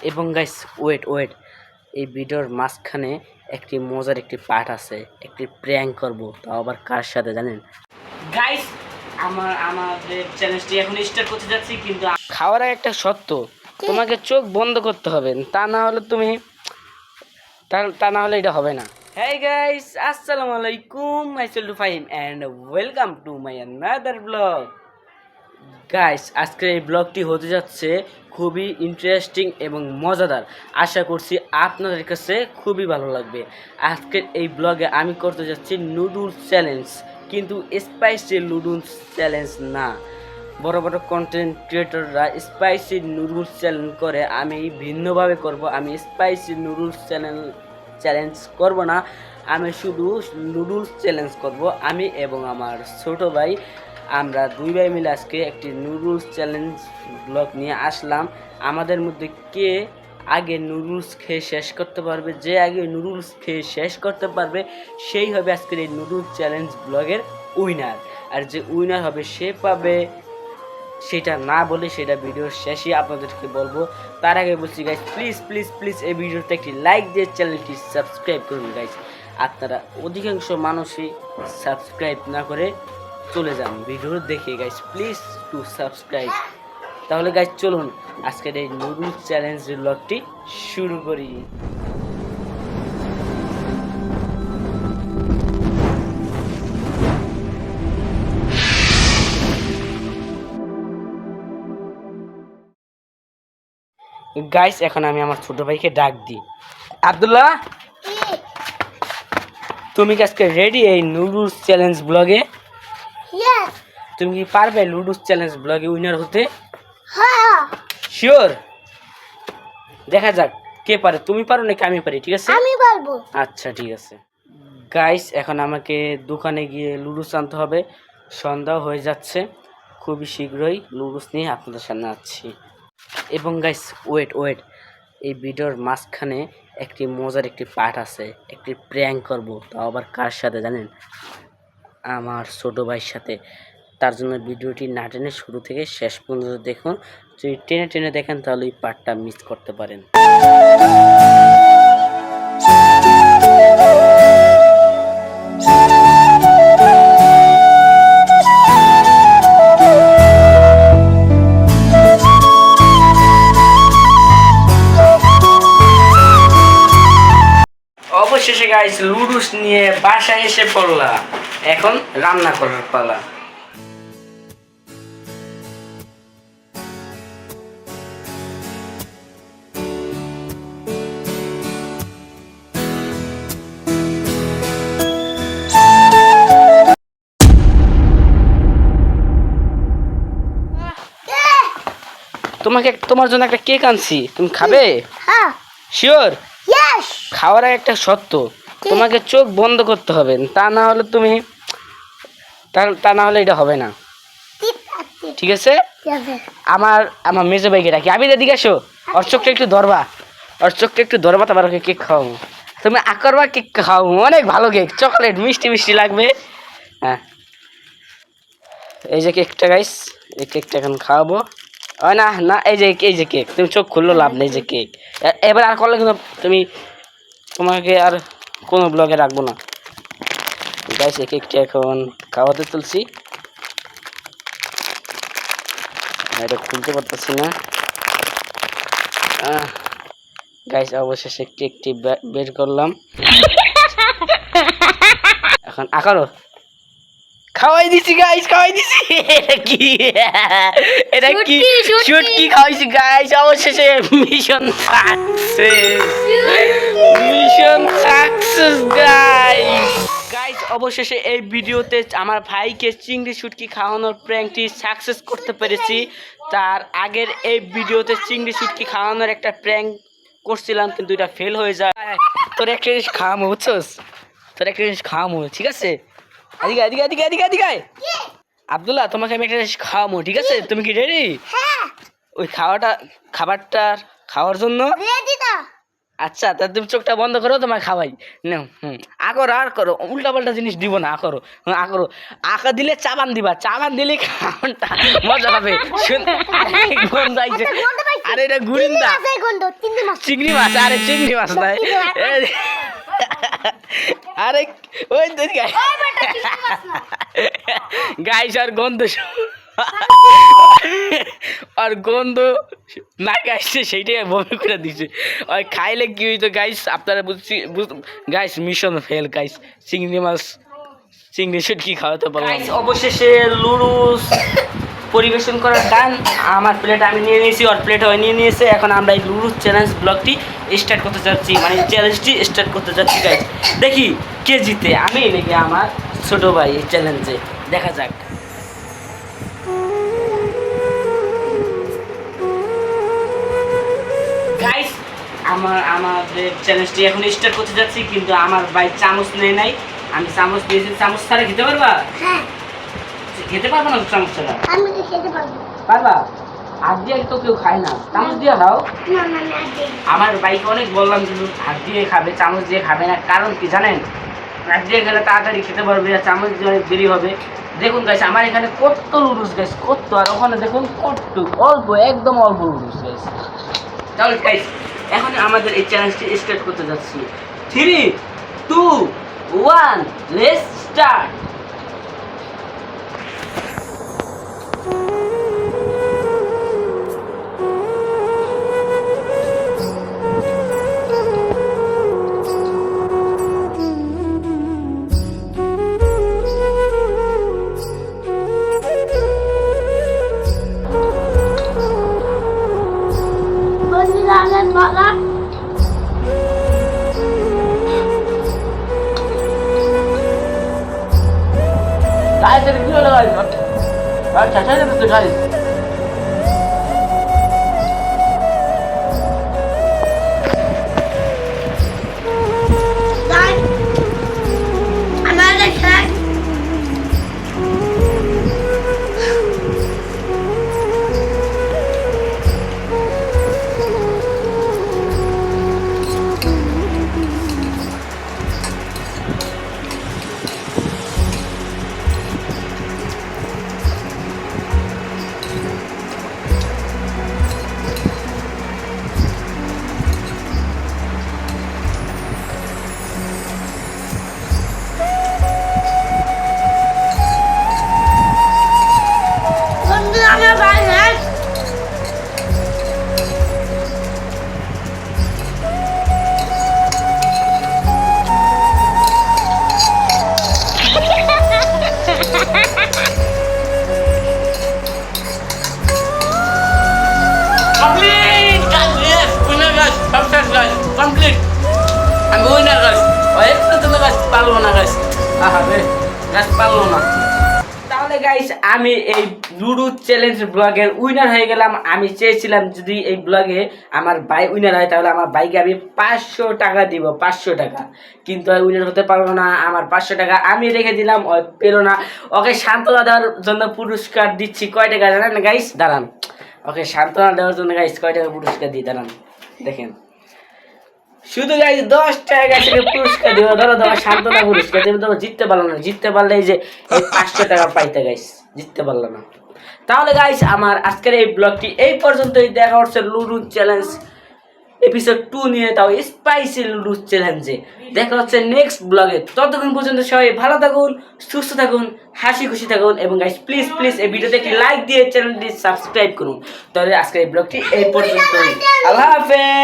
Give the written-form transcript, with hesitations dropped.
এবং guys wait এই ভিডিওর মাঝখানে একটি মজার একটি পার্ট আছে, একটি প্র্যাঙ্ক করব, তাও আবার কার সাথে জানেন গাইস? আমাদের চ্যালেঞ্জটি এখন স্টার্ট করতে যাচ্ছি, কিন্তু খাওয়ার আগে একটা সত্য, তোমাকে চোখ বন্ধ করতে হবে, তা না হলে এটা হবে না। Hey guys, assalamu alaikum, myself Faim and welcome to my another vlog. Guys, আজকের এই ব্লগটি হতে যাচ্ছে খুবই ইন্টারেস্টিং এবং মজাদার। আশা করছি আপনাদের কাছে খুবই ভালো লাগবে। আজকের এই ব্লগে আমি করতে যাচ্ছি নুডলস চ্যালেঞ্জ, কিন্তু স্পাইসি নুডলস চ্যালেঞ্জ না। বড় বড় কন্টেন্ট ক্রিয়েটররা স্পাইসি নুডলস চ্যালেঞ্জ করে, আমি ভিন্নভাবে করব। আমি স্পাইসি নুডলস চ্যালেঞ্জ করব না, আমি শুধু নুডলস চ্যালেঞ্জ করব। আমি এবং আমার ছোট ভাই, আমরা দুই ভাই মিলে আজকে একটি নুডলস চ্যালেঞ্জ ব্লগ নিয়ে আসলাম। আমাদের মধ্যে কে আগে নুডলস খেয়ে শেষ করতে পারবে, যে আগে নুডলস খেয়ে শেষ করতে পারবে সেই হবে আজকের এই নুডলস চ্যালেঞ্জ ব্লগের উইনার। আর যে উইনার হবে সে পাবে, সেটা না বলে সেটা ভিডিওর শেষে আপনাদেরকে বলবো। তার আগে বলছি গাইস, প্লিজ প্লিজ প্লিজ এই ভিডিওতে একটি লাইক দিয়ে চ্যানেলটি সাবস্ক্রাইব করুন গাইস। আপনারা অধিকাংশ মানুষই সাবস্ক্রাইব না করে চলে যান ভিডিও দেখে গাইস, প্লিজ টু সাবস্ক্রাইব। তাহলে গাইস চলুন আজকের এই নুডলস চ্যালেঞ্জ ব্লগটি শুরু করি। গাইস, এখন আমি আমার ছোট ভাইকে ডাক দিই। আব্দুল্লাহ, তুমি কি আজকে রেডি এই নুডলস চ্যালেঞ্জ ব্লগে? তুমি কি পারবে নুডলস চ্যালেঞ্জ ব্লগে উইনার হতে? হ্যাঁ, শিওর? দেখা যাক কে পারে, তুমি পারো নাকি আমি পারি? ঠিক আছে, আমি পারবো। আচ্ছা ঠিক আছে। গাইস, এখন আমাকে দোকানে গিয়ে লুডুস আনতে হবে, সন্ধ্যা হয়ে যাচ্ছে। খুবই শীঘ্রই লুডুস নিয়ে আপনাদের সামনে আসছি। এবং গাইস ওয়েট এই ভিডিওর মাঝখানে একটি মজার একটি পার্ট আছে, একটি প্র্যাঙ্ক করব, তাও আবার কার সাথে জানেন? আমার ছোট ভাইয়ের সাথে। তার জন্য ভিডিওটি না টেনে শুরু থেকে শেষ পর্যন্ত দেখুন। যদি টেনে টেনে দেখেন তাহলে এই পার্টটা মিস করতে পারেন। অবশেষে গাইস লুডুস নিয়ে বাসায় এসে পড়লাম, এখন রান্না করার পালা। তোমার জন্য একটা কেক আনছি, তুমি খাবে? হ্যাঁ, শিওর? ইয়েস। খাওয়ার আগে একটা সত্য, তোমাকে চোখ বন্ধ করতে হবে, তা না হলে এটা হবে না। ঠিক আছে, আমার মেজো ভাইকে রাখি। আমি এদিকে আসো, ওর চোখটা একটু ধরবা, তারপর ওকে কেক খাওয়াবো। তুমি আকরবা কেক খাওয়াবো, অনেক ভালো কেক, চকলেট মিষ্টি মিষ্টি লাগবে। হ্যাঁ, এই যে কেকটা গাইস, এই কেকটা এখন খাওয়াবো। না না, এই যে কেক, তুমি চোখ খুললো লাভ নেই, যে কেক। এবার আর করলে কিন্তু তোমাকে আর কোনো ব্লগে রাখবো না গাইস। এই কেকটা এখন খাওয়াতে তুলছি, এটা খুলতে পারতেছি না গাইস। অবশেষে কেকটি বের করলাম, এখন আকারো খাওয়াই দিছি গাইস, খাওয়াই দিছি। এটা কি শুটকি খাওয়াইছি গাইস। অবশেষে মিশন সাকসেস গাইস। অবশেষে এই ভিডিওতে আমার ভাইকে চিংড়ি শুটকি খাওয়ানোর প্র্যাঙ্কটি সাকসেস করতে পেরেছি। তার আগের এই ভিডিওতে চিংড়ি শুটকি খাওয়ানোর একটা প্র্যাঙ্ক করছিলাম, কিন্তু এটা ফেল হয়ে যায়। তোর একটা জিনিস খাওয়াবো, বুঝছস? তোর একটা জিনিস খাওয়াবো, ঠিক আছে? এদিকে আব্দুল্লাহ, তোমাকে আমি একটা জিনিস খাওয়াবো, ঠিক আছে? তুমি কি রেডি? ওই খাবারটা খাওয়ার জন্য রেডি না? আচ্ছা, তা তুমি চোখটা বন্ধ করো, তোমার খাওয়াই নাও। আর করো, উল্টা পাল্টা জিনিস দিব না। আকরো আঁকা দিলে চাবান দিবা, চাবান দিলে খাওয়ানটা মজা হবে। বন্ধ আরে এটা গুরিন্দা মাছের গন্ধ চিংড়ি মাছ চিংড়ি মাছ, আরে চিংড়ি মাছ নাই। আরে ওই তো গাইস আর গন্ধ আর গন্ধ না গাইছে সেইটাই বমি করে দিছে। ওই খাইলে কি হইতো গাইস আপনারা বুঝছি গাইস, মিশন ফেল গাইস। চিংড়ি মাছ চিংড়ি শুটকি খাওয়াতে পারলাম। অবশেষে লুডুস পরিবেশন করার গান আমার প্লেটে আমি নিয়ে নিয়েছি, ওর প্লেটে ওই নিয়ে নিয়েছে। এখন আমরা এই লুডুস চ্যালেঞ্জ ব্লগটি স্টার্ট করতে যাচ্ছি, মানে চ্যালেঞ্জটি স্টার্ট করতে যাচ্ছি গাইস। দেখি কে জিতে, আমি নাকি আমার ছোট ভাই এই চ্যালেঞ্জে, দেখা যাক। গাইস আমাদের চ্যালেঞ্জটি এখন স্টার্ট করতে যাচ্ছি, কিন্তু আমার ভাই চামচ নেই নাই। আমি চামচ দিয়েছি, চামচ ছাড়া খেতে পারবা? হ্যাঁ খেতে পারবো না চামচ ছাড়া? আমি তো খেতে পারবো পারবা? হাত দিয়ে তো কেউ খায় না, চামচ দিয়ে খাও। না না না দে আমার বাইকে অনেক বললাম যে হাত দিয়ে খাবে, চামচ দিয়ে খাবে না। কারণ কি জানেন? হাত দিয়ে গেলে তাড়াতাড়ি খেতে পারবে, আর চামচ দিয়ে অনেক দেরি হবে। দেখুন গাইস, আমার এখানে কত লুডুস গাইস, কত, আর ওখানে দেখুন কত অল্প, একদম অল্প লুডুস গাইস। তাহলে গাইস এখন আমাদের এই চ্যালেঞ্জটি স্টার্ট করতে যাচ্ছি। 3, 2, 1, লেটস স্টার্ট। বন্ধুরা আমার বাবা গাইস এটা কি হলো গাইস? আচ্ছা ছেড়ে দিতে গাইস। গাই আমাদের স্যার বন্ধুরা আমার ভাই হ্যাঁ complete guys, yes winner guys, success guys, complete. আমি উইনার গাইস। ওই তো তুমি গাইস পারলো না গাইস, আহা রে গাইস পারলো না। তাহলে গাইস আমি এই লুডু চ্যালেঞ্জ ব্লগের উইনার হয়ে গেলাম। আমি চেয়েছিলাম যদি এই ব্লগে আমার ভাই উইনার হয় তাহলে আমার ভাইকে আমি 500 টাকা দিব, 500 টাকা। কিন্তু উইনার হতে পারলো না, আমার 500 টাকা আমি রেখে দিলাম, ও পেলো না। ওকে সান্ত্বনা দেওয়ার জন্য পুরস্কার দিচ্ছি কয় টাকা জানেন গাইস? দাঁড়ান, ওকে সান্ত্বনা দেওয়ার জন্য গাইস কয় টাকা পুরস্কার দিই দাঁড়ান দেখেন। শুধু গাইস 10 টাকা গাইস পুরস্কার দিব, ধরো ধরো সান্ত্বনা পুরস্কার দেবে। তো জিততে পারলো না, জিততে পারলে এই যে এই 500 টাকা পাইতে গাইস, জিততে পারলো না। তাহলে গাইস আমার আজকের এই ব্লগটি এই পর্যন্তই। দেখা হচ্ছে লুডু চ্যালেঞ্জ এপিসোড 2 নিয়ে, তাও স্পাইসি লুডু চ্যালেঞ্জে। দেখা হচ্ছে নেক্সট ব্লগে। ততক্ষণ পর্যন্ত সবাই ভালো থাকুন, সুস্থ থাকুন, হাসি খুশি থাকুন, এবং গাইস প্লিজ প্লিজ এই ভিডিওতে একটি লাইক দিয়ে চ্যানেলটি সাবস্ক্রাইব করুন। তাহলে আজকের এই ব্লগটি এই পর্যন্তই। আল্লাহ হাফেজ।